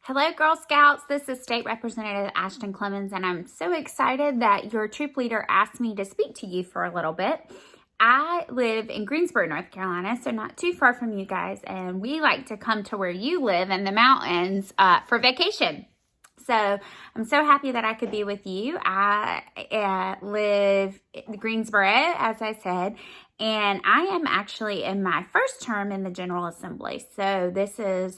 Hello, Girl Scouts. This is State Representative Ashton Clemens, and I'm so excited that your troop leader asked me to speak to you for a little bit. I live in Greensboro, North Carolina, so not too far from you guys, and we like to come to where you live in the mountains for vacation. So I'm so happy that I could be with you. I live in Greensboro, as I said, and I am actually in my first term in the General Assembly. So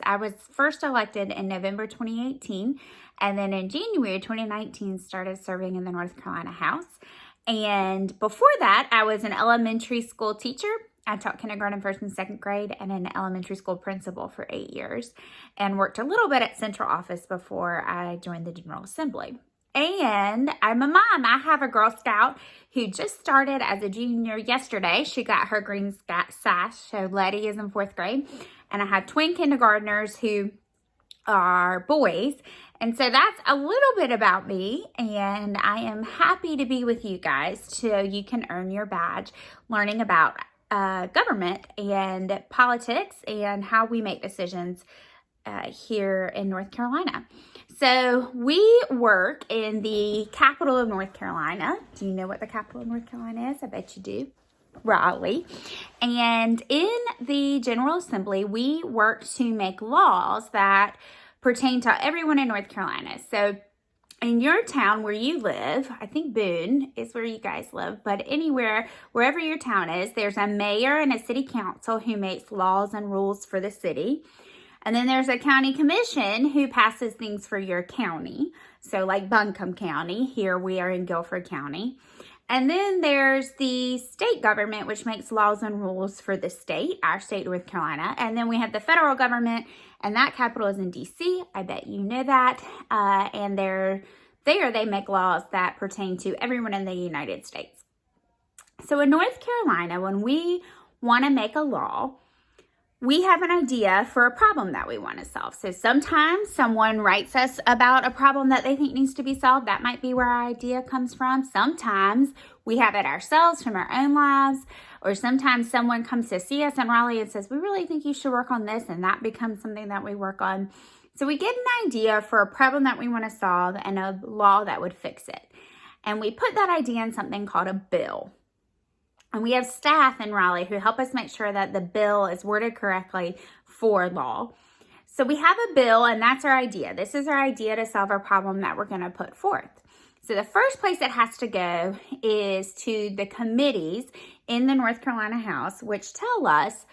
I was first elected in November 2018, and then in January 2019 started serving in the North Carolina House. And before that, I was an elementary school teacher. I taught kindergarten, first and second grade, and an elementary school principal for 8 years, and worked a little bit at central office before I joined the General Assembly. And I'm a mom. I have a Girl Scout who just started as a junior yesterday. She got her Green Scout sash, so Letty is in 4th grade. And I have twin kindergartners who are boys. And so that's a little bit about me, and I am happy to be with you guys so you can earn your badge learning about government and politics and how we make decisions here in North Carolina. So we work in the capital of North Carolina. Do you know what the capital of North Carolina is? I bet you do. Raleigh. And in the General Assembly, we work to make laws that pertain to everyone in North Carolina. So in your town where you live, I think Boone is where you guys live, but anywhere, wherever your town is, there's a mayor and a city council who makes laws and rules for the city. And then there's a county commission who passes things for your county. So like Buncombe County, here we are in Guilford County. And then there's the state government, which makes laws and rules for the state, our state, North Carolina. And then we have the federal government, and that capital is in D.C. I bet you know that. And they make laws that pertain to everyone in the United States. So in North Carolina, when we want to make a law, we have an idea for a problem that we want to solve. So sometimes someone writes us about a problem that they think needs to be solved. That might be where our idea comes from. Sometimes we have it ourselves from our own lives, or sometimes someone comes to see us in Raleigh and says, we really think you should work on this, and that becomes something that we work on. So we get an idea for a problem that we want to solve and a law that would fix it. And we put that idea in something called a bill. And we have staff in Raleigh who help us make sure that the bill is worded correctly for law. So we have a bill, and that's our idea. This is our idea to solve a problem that we're going to put forth. So the first place it has to go is to the committees in the North Carolina House, which tell us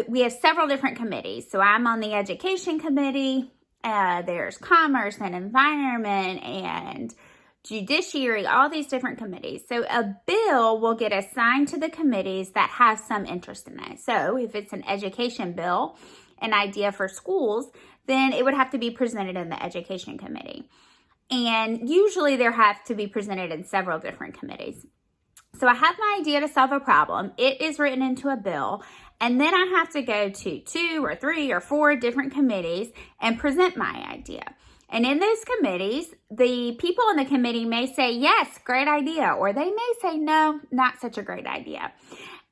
we have several different committees. So I'm on the Education Committee. There's Commerce and Environment and Judiciary, all these different committees. So a bill will get assigned to the committees that have some interest in it. So if it's an education bill, an idea for schools, then it would have to be presented in the Education Committee. And usually there have to be presented in several different committees. So I have my idea to solve a problem. It is written into a bill, and then I have to go to 2 or 3 or 4 different committees and present my idea. And in those committees, the people in the committee may say, yes, great idea, or they may say, no, not such a great idea.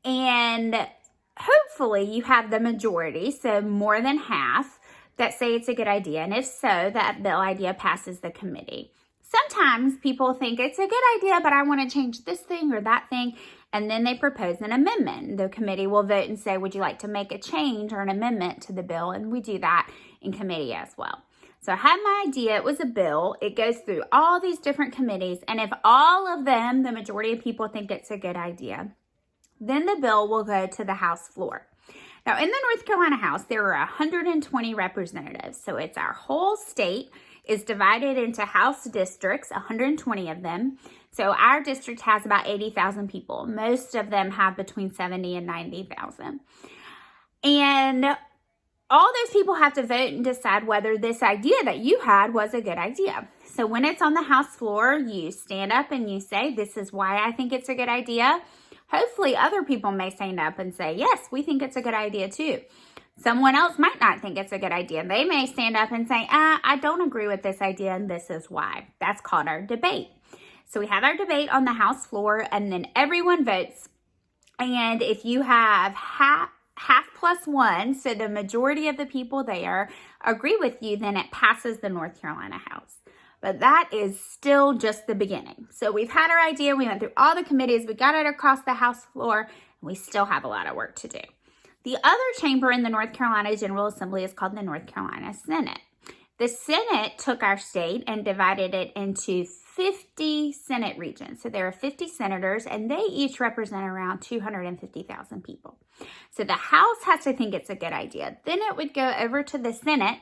And hopefully you have the majority, so more than half, that say it's a good idea. And if so, that bill idea passes the committee. Sometimes people think it's a good idea, but I want to change this thing or that thing, and then they propose an amendment. The committee will vote and say, would you like to make a change or an amendment to the bill? And we do that in committee as well. So I had my idea, it was a bill, it goes through all these different committees, and if all of them, the majority of people think it's a good idea, then the bill will go to the House floor. Now in the North Carolina House, there are 120 representatives, so it's our whole state is divided into House districts, 120 of them. So our district has about 80,000 people. Most of them have between 70 and 90,000. And all those people have to vote and decide whether this idea that you had was a good idea. So when it's on the House floor, you stand up and you say, this is why I think it's a good idea. Hopefully other people may stand up and say, yes, we think it's a good idea too. Someone else might not think it's a good idea. They may stand up and say, I don't agree with this idea and this is why. That's called our debate. So we have our debate on the House floor, and then everyone votes. And if you have half plus one, so the majority of the people there agree with you, then it passes the North Carolina House. But that is still just the beginning. So we've had our idea, we went through all the committees, we got it across the House floor, and we still have a lot of work to do. The other chamber in the North Carolina General Assembly is called the North Carolina Senate. The Senate took our state and divided it into 50 Senate regions. So there are 50 senators, and they each represent around 250,000 people. So the House has to think it's a good idea. Then it would go over to the Senate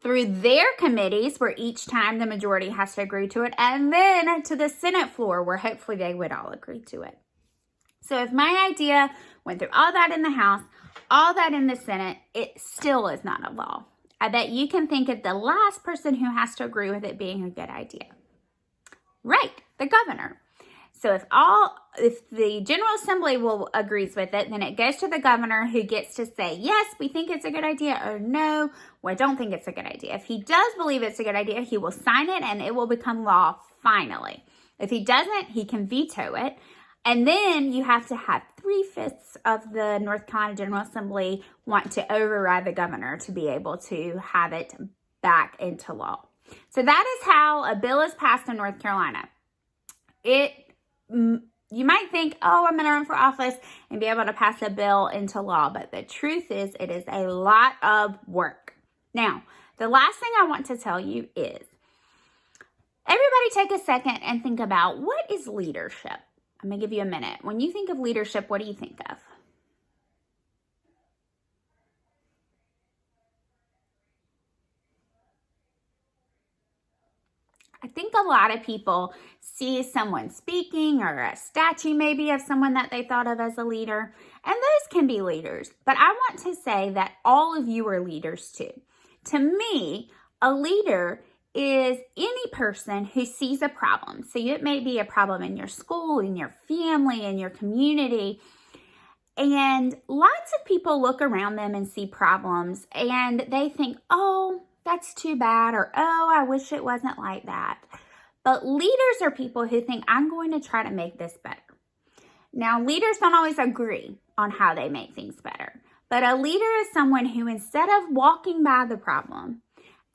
through their committees, where each time the majority has to agree to it, and then to the Senate floor, where hopefully they would all agree to it. So if my idea went through all that in the House, all that in the Senate, it still is not a law. I bet you can think of the last person who has to agree with it being a good idea. Right, the governor. So if the General Assembly agrees with it, then it goes to the governor, who gets to say, yes, we think it's a good idea, or no, I don't think it's a good idea. If he does believe it's a good idea, he will sign it and it will become law finally. If he doesn't, he can veto it. And then you have to have 3/5 of the North Carolina General Assembly want to override the governor to be able to have it back into law. So that is how a bill is passed in North Carolina. You might think, oh, I'm going to run for office and be able to pass a bill into law. But the truth is, it is a lot of work. Now, the last thing I want to tell you is, everybody take a second and think about, what is leadership? I'm going to give you a minute. When you think of leadership, what do you think of? I think a lot of people see someone speaking, or a statue maybe of someone that they thought of as a leader, and those can be leaders. But I want to say that all of you are leaders too. To me, a leader is any person who sees a problem. So it may be a problem in your school, in your family, in your community. And lots of people look around them and see problems, and they think, oh, that's too bad, or oh, I wish it wasn't like that. But leaders are people who think, I'm going to try to make this better. Now, leaders don't always agree on how they make things better. But a leader is someone who, instead of walking by the problem,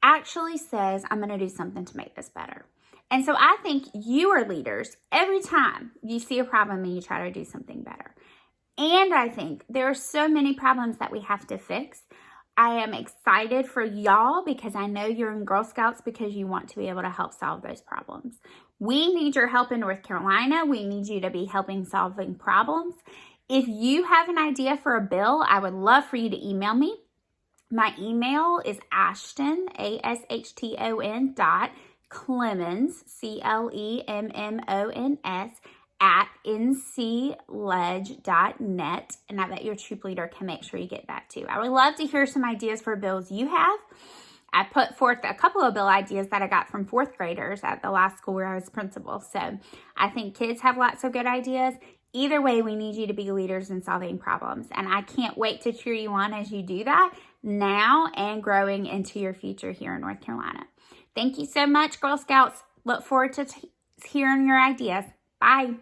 actually says, I'm going to do something to make this better. And so I think you are leaders every time you see a problem and you try to do something better. And I think there are so many problems that we have to fix. I am excited for y'all, because I know you're in Girl Scouts because you want to be able to help solve those problems. We need your help in North Carolina. We need you to be helping solving problems. If you have an idea for a bill, I would love for you to email me. My email is Ashton, ASHTON .Clemons, CLEMMONS, @ncledge.net, and I bet your troop leader can make sure you get that too. I would love to hear some ideas for bills you have. I put forth a couple of bill ideas that I got from 4th graders at the last school where I was principal. So I think kids have lots of good ideas. Either way, we need you to be leaders in solving problems. And I can't wait to cheer you on as you do that now and growing into your future here in North Carolina. Thank you so much, Girl Scouts. Look forward to hearing your ideas. Bye.